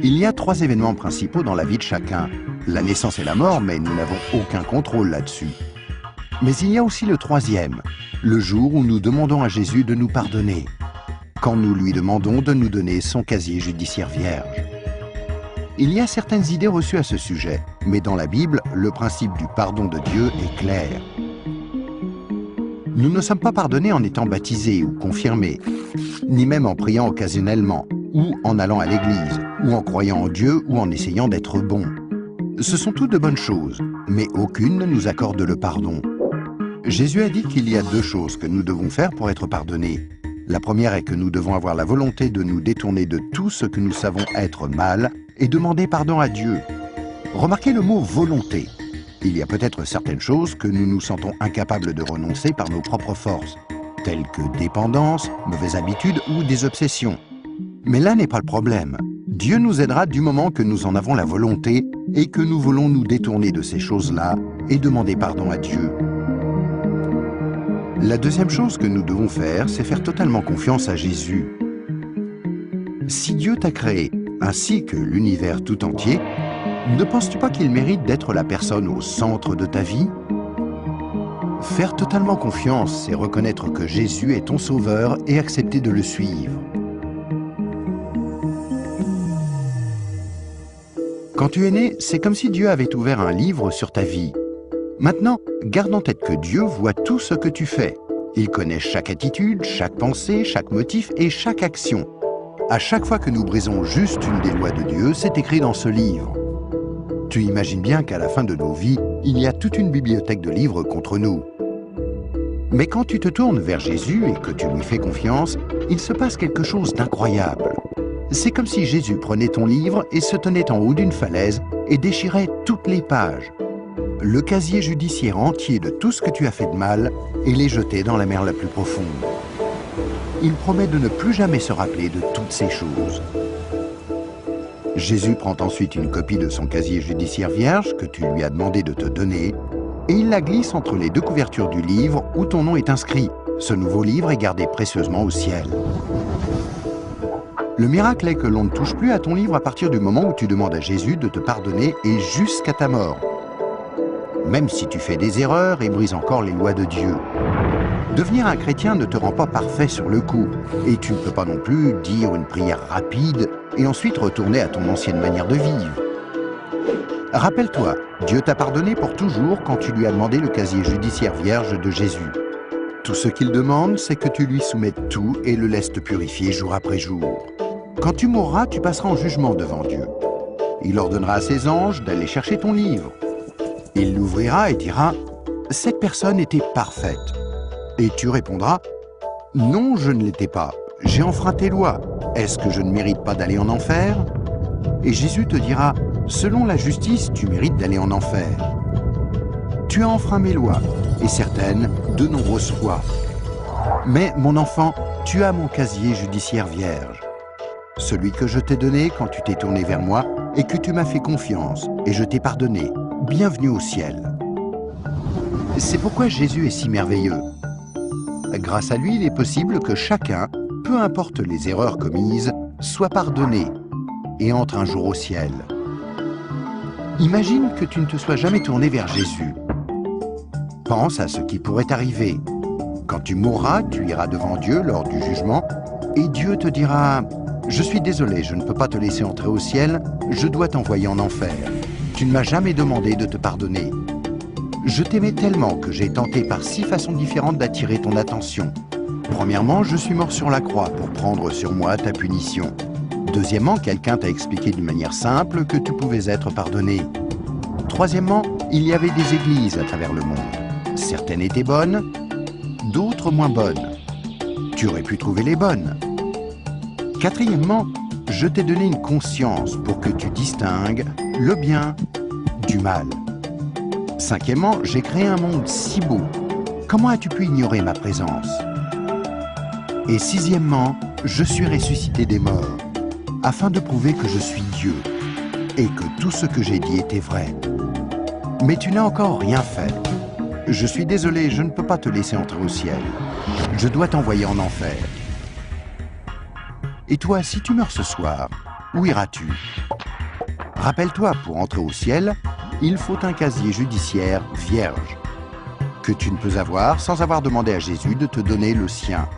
Il y a 3 événements principaux dans la vie de chacun. La naissance et la mort, mais nous n'avons aucun contrôle là-dessus. Mais il y a aussi le 3e, le jour où nous demandons à Jésus de nous pardonner, quand nous lui demandons de nous donner son casier judiciaire vierge. Il y a certaines idées reçues à ce sujet, mais dans la Bible, le principe du pardon de Dieu est clair. Nous ne sommes pas pardonnés en étant baptisés ou confirmés, ni même en priant occasionnellement, ou en allant à l'église, ou en croyant en Dieu, ou en essayant d'être bons. Ce sont toutes de bonnes choses, mais aucune ne nous accorde le pardon. Jésus a dit qu'il y a 2 choses que nous devons faire pour être pardonnés. La première est que nous devons avoir la volonté de nous détourner de tout ce que nous savons être mal et demander pardon à Dieu. Remarquez le mot « volonté ». Il y a peut-être certaines choses que nous nous sentons incapables de renoncer par nos propres forces, telles que dépendance, mauvaises habitudes ou des obsessions. Mais là n'est pas le problème. Dieu nous aidera du moment que nous en avons la volonté et que nous voulons nous détourner de ces choses-là et demander pardon à Dieu. La deuxième chose que nous devons faire, c'est faire totalement confiance à Jésus. Si Dieu t'a créé, ainsi que l'univers tout entier, ne penses-tu pas qu'il mérite d'être la personne au centre de ta vie? Faire totalement confiance, c'est reconnaître que Jésus est ton sauveur et accepter de le suivre. Quand tu es né, c'est comme si Dieu avait ouvert un livre sur ta vie. Maintenant, garde en tête que Dieu voit tout ce que tu fais. Il connaît chaque attitude, chaque pensée, chaque motif et chaque action. À chaque fois que nous brisons juste une des lois de Dieu, c'est écrit dans ce livre. Tu imagines bien qu'à la fin de nos vies, il y a toute une bibliothèque de livres contre nous. Mais quand tu te tournes vers Jésus et que tu lui fais confiance, il se passe quelque chose d'incroyable. C'est comme si Jésus prenait ton livre et se tenait en haut d'une falaise et déchirait toutes les pages. Le casier judiciaire entier de tout ce que tu as fait de mal et les jeter dans la mer la plus profonde. Il promet de ne plus jamais se rappeler de toutes ces choses. Jésus prend ensuite une copie de son casier judiciaire vierge que tu lui as demandé de te donner et il la glisse entre les 2 couvertures du livre où ton nom est inscrit. Ce nouveau livre est gardé précieusement au ciel. Le miracle est que l'on ne touche plus à ton livre à partir du moment où tu demandes à Jésus de te pardonner et jusqu'à ta mort. Même si tu fais des erreurs et brises encore les lois de Dieu. Devenir un chrétien ne te rend pas parfait sur le coup, et tu ne peux pas non plus dire une prière rapide et ensuite retourner à ton ancienne manière de vivre. Rappelle-toi, Dieu t'a pardonné pour toujours quand tu lui as demandé le casier judiciaire vierge de Jésus. Tout ce qu'il demande, c'est que tu lui soumettes tout et le laisses te purifier jour après jour. Quand tu mourras, tu passeras en jugement devant Dieu. Il ordonnera à ses anges d'aller chercher ton livre. Il l'ouvrira et dira « Cette personne était parfaite ». Et tu répondras « Non, je ne l'étais pas. J'ai enfreint tes lois. Est-ce que je ne mérite pas d'aller en enfer ?» Et Jésus te dira « Selon la justice, tu mérites d'aller en enfer. Tu as enfreint mes lois, et certaines, de nombreuses fois. Mais, mon enfant, tu as mon casier judiciaire vierge. Celui que je t'ai donné quand tu t'es tourné vers moi et que tu m'as fait confiance, et je t'ai pardonné. Bienvenue au ciel. » C'est pourquoi Jésus est si merveilleux. Grâce à lui, il est possible que chacun, peu importe les erreurs commises, soit pardonné et entre un jour au ciel. Imagine que tu ne te sois jamais tourné vers Jésus. Pense à ce qui pourrait t'arriver. Quand tu mourras, tu iras devant Dieu lors du jugement et Dieu te dira « Je suis désolé, je ne peux pas te laisser entrer au ciel, je dois t'envoyer en enfer. Tu ne m'as jamais demandé de te pardonner. Je t'aimais tellement que j'ai tenté par 6 façons différentes d'attirer ton attention. Premièrement, je suis mort sur la croix pour prendre sur moi ta punition. Deuxièmement, quelqu'un t'a expliqué d'une manière simple que tu pouvais être pardonné. Troisièmement, il y avait des églises à travers le monde. Certaines étaient bonnes, d'autres moins bonnes. Tu aurais pu trouver les bonnes. Quatrièmement, je t'ai donné une conscience pour que tu distingues le bien du mal. Cinquièmement, j'ai créé un monde si beau. Comment as-tu pu ignorer ma présence? Et sixièmement, je suis ressuscité des morts, afin de prouver que je suis Dieu, et que tout ce que j'ai dit était vrai. Mais tu n'as encore rien fait. Je suis désolé, je ne peux pas te laisser entrer au ciel. Je dois t'envoyer en enfer. Et toi, si tu meurs ce soir, Où iras-tu? Rappelle-toi, pour entrer au ciel, il faut un casier judiciaire vierge, que tu ne peux avoir sans avoir demandé à Jésus de te donner le sien.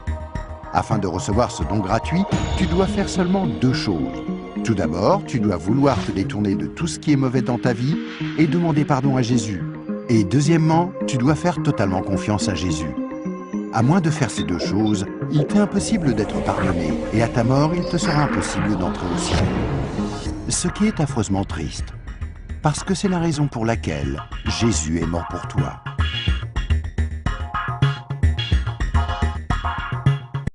Afin de recevoir ce don gratuit, tu dois faire seulement 2 choses. Tout d'abord, tu dois vouloir te détourner de tout ce qui est mauvais dans ta vie et demander pardon à Jésus. Et deuxièmement, tu dois faire totalement confiance à Jésus. À moins de faire ces 2 choses, il t'est impossible d'être pardonné et à ta mort, il te sera impossible d'entrer au ciel. Ce qui est affreusement triste, parce que c'est la raison pour laquelle Jésus est mort pour toi.